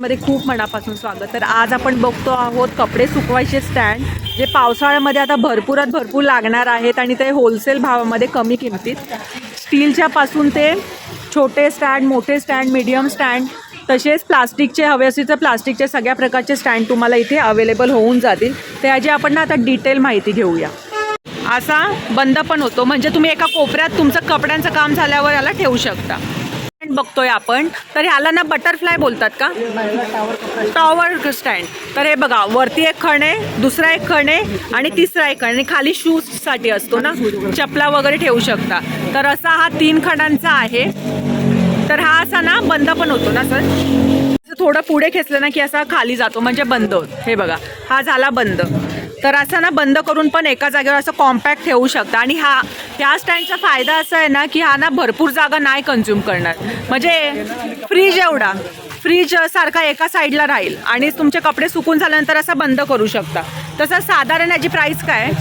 मध्ये खूप मनापासून स्वागत. तर आज आपण बघतो आहोत कपडे सुकवायचे स्टँड, जे पावसाळ्यामध्ये आता भरपूर लागणार आहेत आणि ते होलसेल भावामध्ये कमी किमतीत. स्टीलच्या पासून ते छोटे स्टँड, मोठे स्टँड, मीडियम स्टँड, तसेच प्लास्टिकचे हवे असतील तर प्लास्टिकचे सगळ्या प्रकारचे स्टँड तुम्हाला इथे अवेलेबल होऊन जातील. त्याची आपण ना आता डिटेल माहिती घेऊया. असा बंद पण होतो, म्हणजे तुम्ही एका कोपऱ्यात तुमचं कपड्यांचं काम झाल्यावर याला ठेवू शकता. बघतोय आपण, तर ह्याला ना बटरफ्लाय बोलतात का, टॉवर स्टँड. तर हे बघा, वरती एक खण आहे, दुसरा एक खण आहे आणि तिसरा एक खण, आणि खाली शूजसाठी असतो ना, चपला वगैरे ठेवू शकता. तर असा हा 3 खणांचा आहे. तर हा असा ना बंद पण होतो ना सर, थोडं पुढे खेचलं ना की असा खाली जातो, म्हणजे बंद होतो. हे बघा, हा झाला बंद. तर असं ना बंद करून पण एका जागेवर असं कॉम्पॅक्ट ठेवू शकता. आणि ह्या स्टँडचा फायदा असा आहे ना की हा ना भरपूर जागा नाही कन्झ्युम करणार, म्हणजे फ्रीज सारखा एका साईडला राहील आणि तुमचे कपडे सुकून झाल्यानंतर असा बंद करू शकता. तसं साधारण याची प्राइस काय आहे?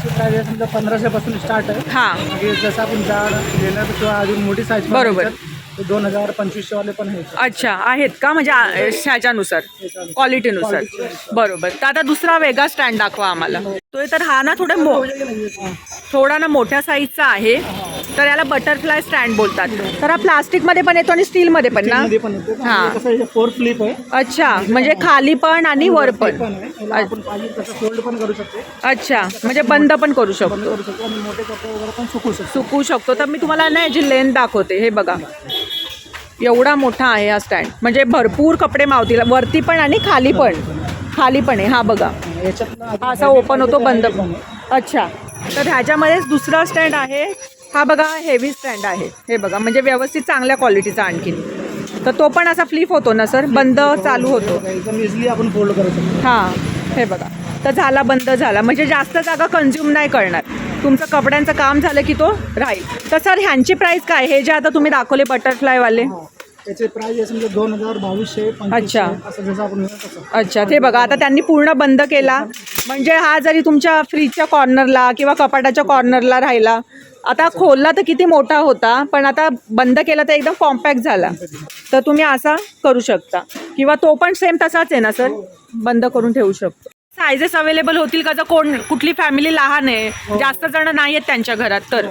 1500 पासून स्टार्ट आहे. हां, जसं आपण जाड घेणार किंवा अजून मोठी साईज बरोबर. 2000-2500 वाले पण आहेत. अच्छा, आहेत का, म्हणजे ह्याच्यानुसार, क्वालिटीनुसार. बरोबर. तर आता दुसरा वेगळा स्टँड दाखवा आम्हाला. तो तर हा ना थोडा ना मोठ्या साईजचा आहे. तर याला बटरफ्लाय स्टँड बोलतात. तर हा प्लास्टिकमध्ये पण येतो आणि स्टीलमध्ये पण ना. हां, 4 फ्लिप आहे. अच्छा, म्हणजे खाली पण आणि वर पण. आपण पाहिजे तसं फोल्ड पण करू शकतो. अच्छा, म्हणजे बंद पण करू शकतो, आणि मोठे कपडे वगैरे पण सुकू शकतो. तर मी तुम्हाला ना याची लेंथ दाखवते. हे बघा, एवढा मोठा आहे हा स्टँड, म्हणजे भरपूर कपडे मावतील, वरती पण आणि खाली पण आहे. हा बघा, हा असा ओपन होतो, बंद पण. अच्छा, तर ह्याच्यामध्येच दुसरा स्टँड आहे. हा बघा, हेवी स्टँड आहे. हे बघा, म्हणजे व्यवस्थित चांगल्या क्वालिटीचा आणखीन. तर तो पण असा फ्लिप होतो ना सर, बंद चालू होतो. एकदम इझिली आपण फोल्ड करू शकतो. हां, हे बघा, तर झाला, बंद झाला, म्हणजे जास्त जागा कन्झ्युम नाही करणार. तुमचं कपड्यांचं काम झालं की तो राहील. तर सर ह्यांची प्राईस काय, हे जे आता तुम्ही दाखवले बटरफ्लायवाले? त्याचे प्राइस आहे समजा 2000, 2200, 2500 अच्छा. असं जसं आपण म्हणत तसं. अच्छा, ते बघा, आता त्यांनी पूर्ण बंद केला, म्हणजे हा जरी तुमच्या फ्रीजच्या कॉर्नरला किंवा कपाटाच्या कॉर्नरला राहिला. आता खोलला तर किती मोठा होता, पण आता बंद केला तर एकदम कॉम्पॅक्ट झाला. तर तुम्ही असा करू शकता, किंवा तो पण सेम तसाच आहे ना सर, बंद करून ठेवू शकतो. सायझेस अवेलेबल होतील का, जर कुठली फॅमिली लहान आहे, जास्त जण नाही आहेत त्यांच्या घरात, तर?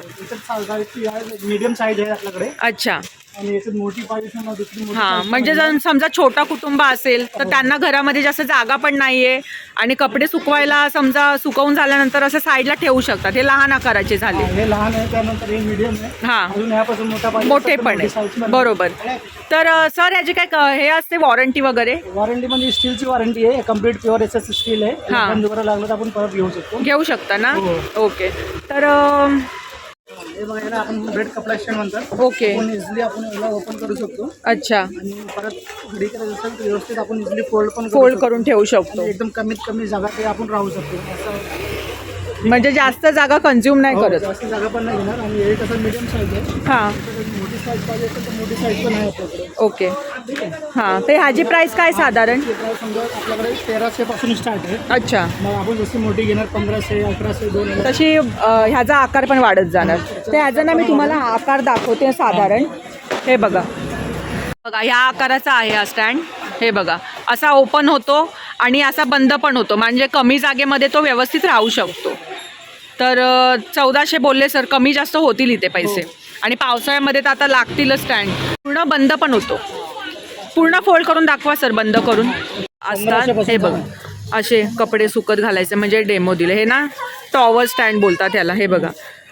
मीडियम साईज आहे आपल्याकडे. अच्छा, आणि याच्यात मोठी पाहिजे ना, दुसरी मोठी हां, size म्हणजे जर समजा छोटा कुटुंब असेल तर त्यांना घरामध्ये जास्त जागा पण नाहीये आणि कपडे सुकवायला समजा सुकवून झाल्यानंतर असं साईडला ठेवू शकतात. हे लहान आकाराचे झाले. हे लहान आहे, त्यानंतर हे मीडियम आहे. हां, अजून यापासून मोठा पाहिजे मोठे तर पण मोठी size आहे, पण बरोबर. तर सर याची काय हे असते वॉरंटी वगैरे? वॉरंटी म्हणजे स्टीलची वॉरंटी आहे, कम्प्लीट प्युअर एसएस स्टील आहे. हां. बंद करायला लागलं तर आपण परत घेऊ शकतो. घेऊ शकता ना? हो. ओके. तर हे बघायला आपण बेड कपडा स्टँड म्हणतात. ओके. आपण इझिली आपण याला ओपन करू शकतो अच्छा, आणि परत घडी करायचं असेल तर व्यवस्थित आपण इझिली फोल्ड पण फोल्ड करून ठेवू शकतो, आणि एकदम कमीत कमी जागा ते आपण राहू शकतो. असं म्हणजे जास्त जागा कन्झ्युम नाही करत. जास्त जागा पण नाही घेणार. आणि हे कसं मीडियम साईज आहे. हां, मोठी साईज पाहिजे असेल तर मोठी साईज पण आहे आपल्याकडे. ओके. हां, तर ह्याची प्राईस काय साधारण? ते प्राईस समजा आपल्याकडे 1300 पासून स्टार्ट आहे. अच्छा, मग आपण जशी मोठी घेणार 1500, 1800, 2000. तशी ह्याचा आकार पण वाढत जाणार. तर ह्याचा ना मी तुम्हाला आकार दाखवते साधारण. हे बघा, ह्या आकाराचा आहे हा स्टँड. हे बघा, असा ओपन होतो आणि असा बंद पण होतो, म्हणजे कमी जागेमध्ये तो व्यवस्थित राहू शकतो. तर 1400 बोलले सर, कमी जास्त होतील इथे पैसे. आणि पावसाळ्यामध्ये तर आता लागतीलच स्टँड. पूर्ण बंद पण होतो. पूर्ण फोल्ड करून दाखवा सर, बंद करून असतात. हे बघा, असे कपडे सुकत घालायचे, म्हणजे डेमो दिले. हे ना टॉवर स्टँड बोलतात याला. हे बघा,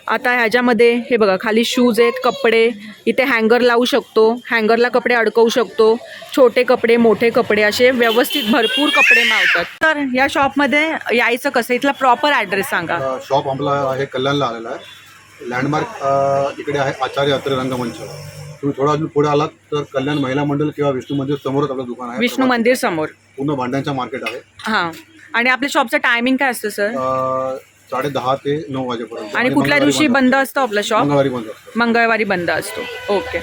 आता ह्याच्यामध्ये हे बघा, खाली शूज आहेत, कपडे इथे हँगर लावू शकतो, हँगरला कपडे अडकवू शकतो. छोटे कपडे, मोठे कपडे, असे व्यवस्थित भरपूर कपडे मावतात. तर या शॉपमध्ये यायचं कसं, इथला प्रॉपर ॲड्रेस सांगा. शॉप आम्हाला आहे कल्याणला आलेला आहे. लँडमार्क इकडे आहे आचार्य अत्रे रंगमंच. तुम्ही थोडा अजून पुढे आलात तर कल्याण महिला मंडळ किंवा विष्णू मंदिर समोरच आपलं दुकान आहे. विष्णू मंदिर समोर पूर्ण भांड्यांचं मार्केट आहे. हां, आणि आपल्या शॉपचं टायमिंग काय असतं सर? 10:30 ते 9 वाजेपर्यंत. आणि कुठल्या दिवशी बंद असतं आपलं शॉप? मंगळवारी बंद असतं. मंगळवारी बंद असतो. ओके.